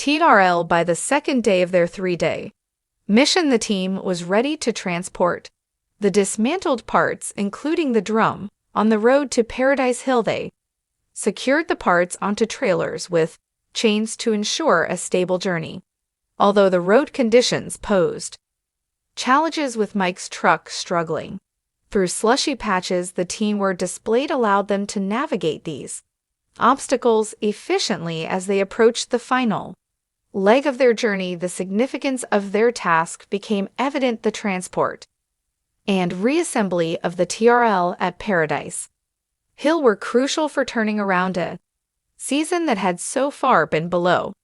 TRL. By the second day of their 3-day mission, the team was ready to transport the dismantled parts, including the drum, on the road to Paradise Hill. They secured the parts onto trailers with chains to ensure a stable journey. Although the road conditions posed challenges, with Mike's truck struggling through slushy patches, the team were displayed allowed them to navigate these obstacles efficiently as they approached the final leg of their journey. The significance of their task became evident. The transport and reassembly of the TRL at Paradise Hill were crucial for turning around a season that had so far been below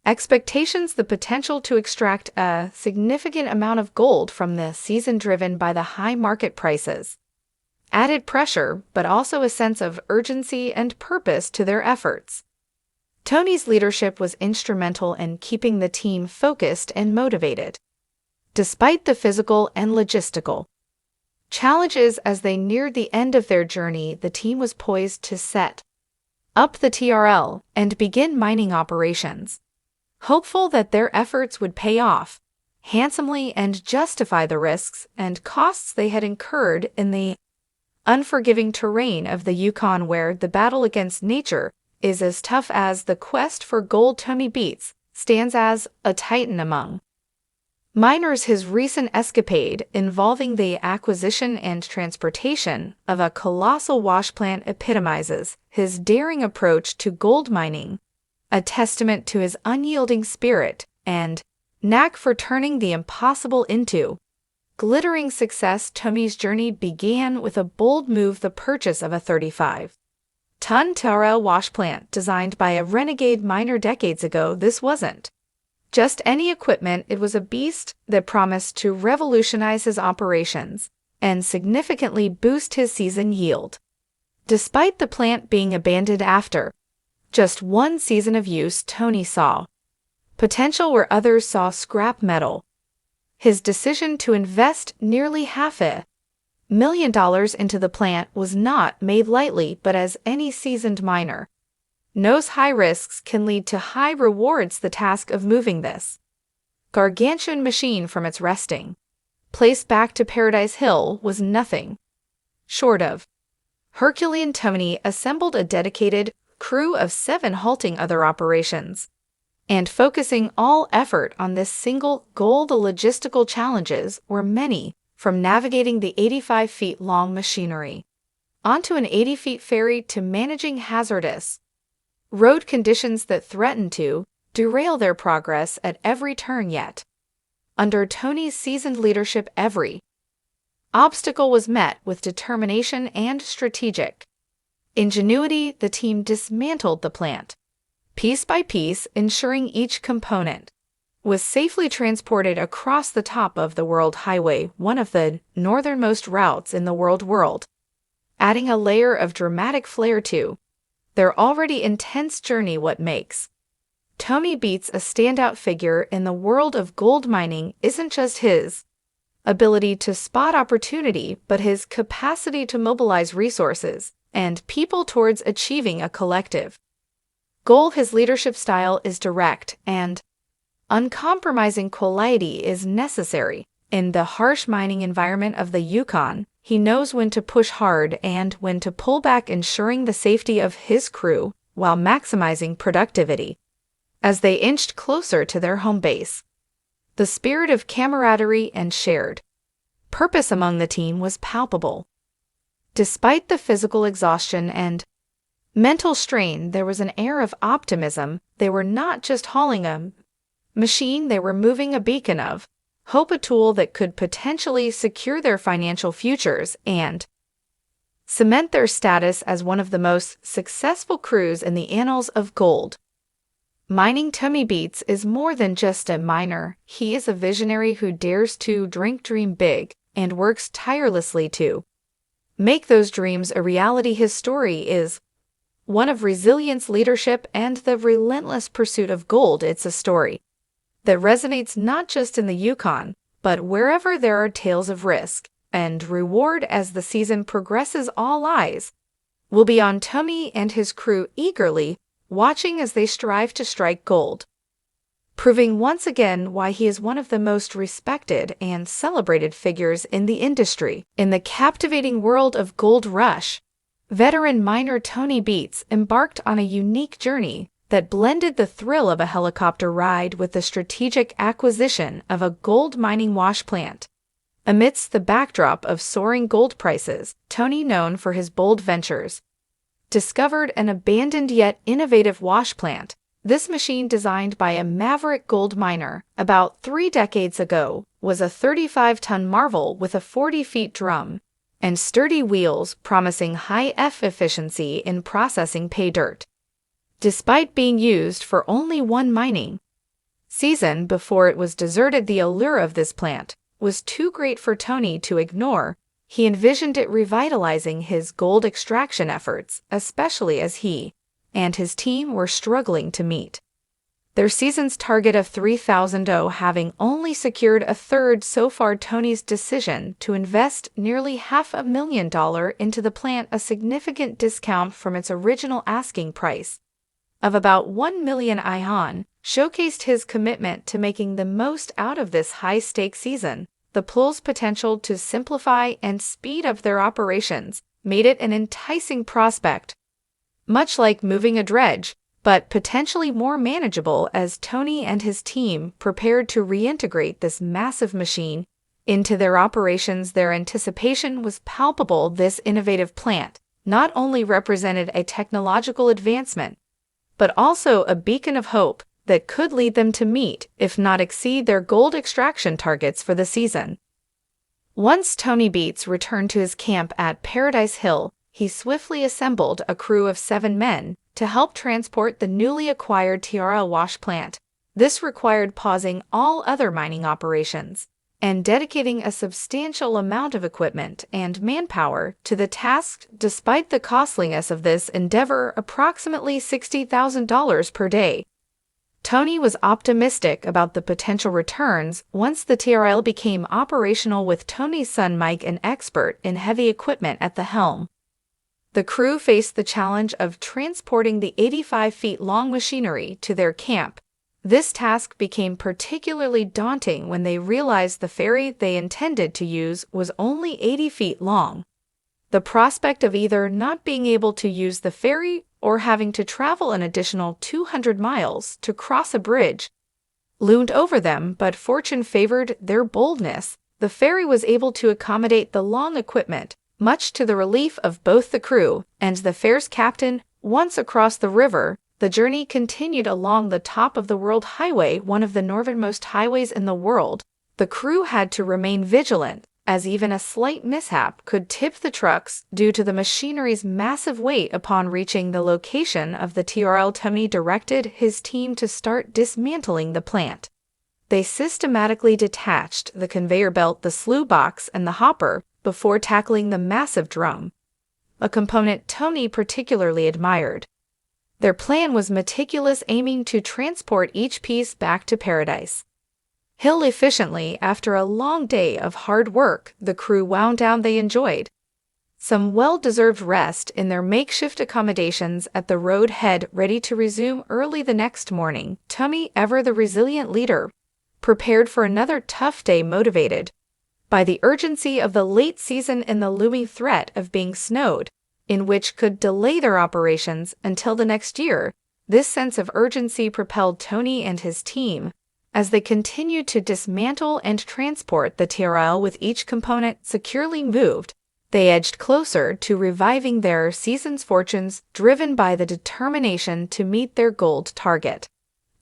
expectations. The potential to extract a significant amount of gold from the season, driven by the high market prices, added pressure, but also a sense of urgency and purpose to their efforts. Tony's leadership was instrumental in keeping the team focused and motivated, despite the physical and logistical challenges. As they neared the end of their journey, the team was poised to set up the TRL and begin mining operations, hopeful that their efforts would pay off handsomely and justify the risks and costs they had incurred in the unforgiving terrain of the Yukon, where the battle against nature is as tough as the quest for gold. Tommy Beets stands as a titan among miners. His recent escapade, involving the acquisition and transportation of a colossal wash plant, epitomizes his daring approach to gold mining, a testament to his unyielding spirit and knack for turning the impossible into glittering success. Tommy's journey began with a bold move: the purchase of a 35-ton TRL wash plant designed by a renegade miner decades ago. This wasn't just any equipment, it was a beast that promised to revolutionize his operations and significantly boost his season yield. Despite the plant being abandoned after just one season of use, Tony saw potential where others saw scrap metal. His decision to invest nearly $500,000 into the plant was not made lightly, but as any seasoned miner knows, high risks can lead to high rewards. The task of moving this gargantuan machine from its resting place back to Paradise Hill was nothing short of Herculean. Tony assembled a dedicated crew of 7, halting other operations and focusing all effort on this single goal. The logistical challenges were many, from navigating the 85-feet-long machinery onto an 80-feet ferry to managing hazardous road conditions that threatened to derail their progress at every turn. Yet, under Tony's seasoned leadership, every obstacle was met with determination and strategic ingenuity. The team dismantled the plant piece by piece, ensuring each component was safely transported across the top of the World Highway, one of the northernmost routes in the world, adding a layer of dramatic flair to their already intense journey. What makes Tommy Beets a standout figure in the world of gold mining isn't just his ability to spot opportunity, but his capacity to mobilize resources and people towards achieving a collective goal. His leadership style is direct, and uncompromising quality is necessary. In the harsh mining environment of the Yukon, he knows when to push hard and when to pull back, ensuring the safety of his crew while maximizing productivity. As they inched closer to their home base, the spirit of camaraderie and shared purpose among the team was palpable. Despite the physical exhaustion and mental strain, there was an air of optimism. They were not just hauling a machine, they were moving a beacon of hope, a tool that could potentially secure their financial futures and cement their status as one of the most successful crews in the annals of gold mining. Tommy Beets is more than just a miner. He is a visionary who dares to dream big and works tirelessly to make those dreams a reality. His story is one of resilience, leadership, and the relentless pursuit of gold. It's a story that resonates not just in the Yukon, but wherever there are tales of risk and reward. As the season progresses, all eyes will be on Tommy and his crew, eagerly watching as they strive to strike gold. proving once again why he is one of the most respected and celebrated figures in the industry. In the captivating world of Gold Rush, veteran miner Tony Beets embarked on a unique journey that blended the thrill of a helicopter ride with the strategic acquisition of a gold mining wash plant. Amidst the backdrop of soaring gold prices, Tony, known for his bold ventures, discovered an abandoned yet innovative wash plant. This machine, designed by a maverick gold miner about 3 decades ago, was a 35-ton marvel with a 40-foot drum and sturdy wheels, promising high efficiency in processing pay dirt. Despite being used for only one mining season before it was deserted, the allure of this plant was too great for Tony to ignore. He envisioned it revitalizing his gold extraction efforts, especially as he and his team were struggling to meet their season's target of 3,000, having only secured a third so far. Tony's decision to invest nearly $500,000 into the plant, a significant discount from its original asking price of about 1 million IHON, showcased his commitment to making the most out of this high-stakes season. The pool's potential to simplify and speed up their operations made it an enticing prospect, much like moving a dredge, but potentially more manageable as Tony and his team prepared to reintegrate this massive machine into their operations. Their anticipation was palpable. This innovative plant not only represented a technological advancement, but also a beacon of hope that could lead them to meet, if not exceed, their gold extraction targets for the season. Once Tony Beets returned to his camp at Paradise Hill, he swiftly assembled a crew of 7 men to help transport the newly acquired TRL wash plant. This required pausing all other mining operations and dedicating a substantial amount of equipment and manpower to the task. Despite the costliness of this endeavor, approximately $60,000 per day, Tony was optimistic about the potential returns once the TRL became operational, with Tony's son Mike, an expert in heavy equipment, at the helm. The crew faced the challenge of transporting the 85-foot-long machinery to their camp. This task became particularly daunting when they realized the ferry they intended to use was only 80 feet long. The prospect of either not being able to use the ferry or having to travel an additional 200 miles to cross a bridge loomed over them, but fortune favored their boldness. The ferry was able to accommodate the long equipment, much to the relief of both the crew and the ferry's captain. Once across the river, the journey continued along the top of the World Highway, one of the northernmost highways in the world. The crew had to remain vigilant, as even a slight mishap could tip the trucks due to the machinery's massive weight. Upon reaching the location of the TRL, Tony directed his team to start dismantling the plant. They systematically detached the conveyor belt, the slew box, and the hopper before tackling the massive drum, a component Tony particularly admired. Their plan was meticulous, aiming to transport each piece back to Paradise Hill efficiently. After a long day of hard work, the crew wound down. They enjoyed some well-deserved rest in their makeshift accommodations at the roadhead, ready to resume early the next morning. Tony, ever the resilient leader, prepared for another tough day, motivated by the urgency of the late season and the looming threat of being snowed in, which could delay their operations until the next year. This sense of urgency propelled Tony and his team as they continued to dismantle and transport the TRL. With each component securely moved, they edged closer to reviving their season's fortunes, driven by the determination to meet their gold target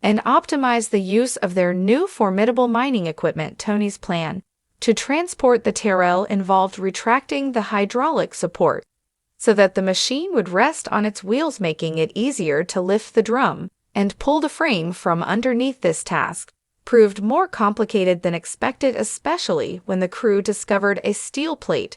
and optimize the use of their new formidable mining equipment. Tony's plan to transport the TRL involved retracting the hydraulic support so that the machine would rest on its wheels, making it easier to lift the drum and pull the frame from underneath. This task proved more complicated than expected, especially when the crew discovered a steel plate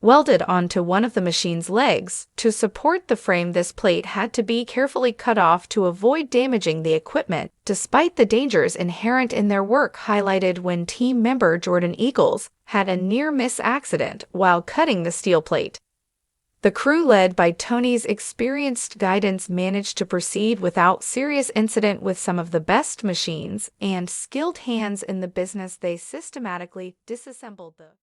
welded onto one of the machine's legs to support the frame. This plate had to be carefully cut off to avoid damaging the equipment, despite the dangers inherent in their work, highlighted when team member Jordan Eagles had a near-miss accident while cutting the steel plate. The crew, led by Tony's experienced guidance, managed to proceed without serious incident. With some of the best machines and skilled hands in the business, they systematically disassembled the